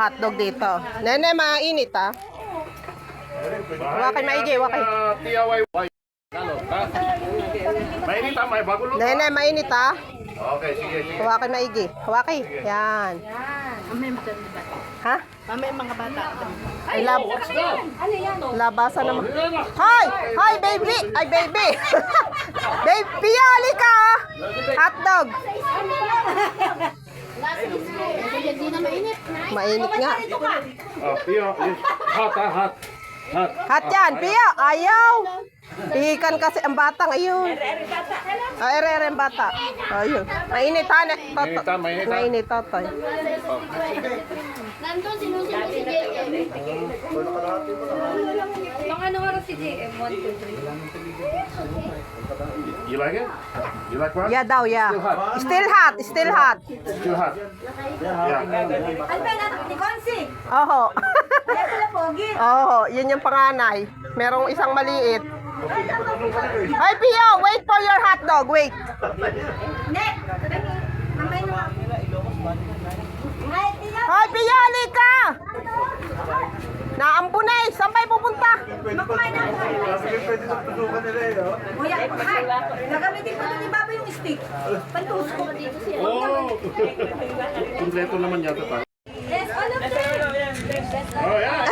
Hotdog dito. Nene, mainit ah. Wakay maigi, wakay. Mainit ah, may bago luto. Nene, mainit ah. Okay, sige, sige. Wakay maigi. Wakay. Yan. Ha? Mamaya mga bata. Ay, labasan naman. Hi! Hi, baby! Ay, baby! Baby, piyali ka! Hotdog! Hindi na mainit. Mainit nga. Oh, Pio, hot ah, hot. Hot. Hot yan, Pio! Ayaw! Pihikan kasi ang batang, ayun. Ere ang bata. Ayun. Mainit ha, Mainit ha, mainit ha. Mainit, totoy. Nandun sinusunod si JM. Mga ano oras si JM? 1, 2, 3. You like it? You like what? Yeah daw, yeah. Still hot. Still hot. Still hot. Yeah. Ano ba natin ni Konsi? Oho. Kaya pala pogi. Oho, yun yung panganay. Merong isang maliit. Hi, Pio! Wait for your hotdog. Wait. Ne! Mamay na. Ay, tiyo! Hi, Pio! Halika! Naampo na eh. Saan tayo pupunta? Makumain na ako. Kuya, ay! Nagamitin pa doon ni Baba yung stick. Pantus ko dito siya. Oh! Kompleto naman yata pa. Yes, all of them. Oh, yeah.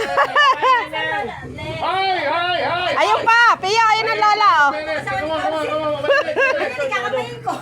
Hi, hi, hi. Ayun pa! Pio, ayun ang lola oh. Come on, come on, come on. Ay, hindi kakamayin ko.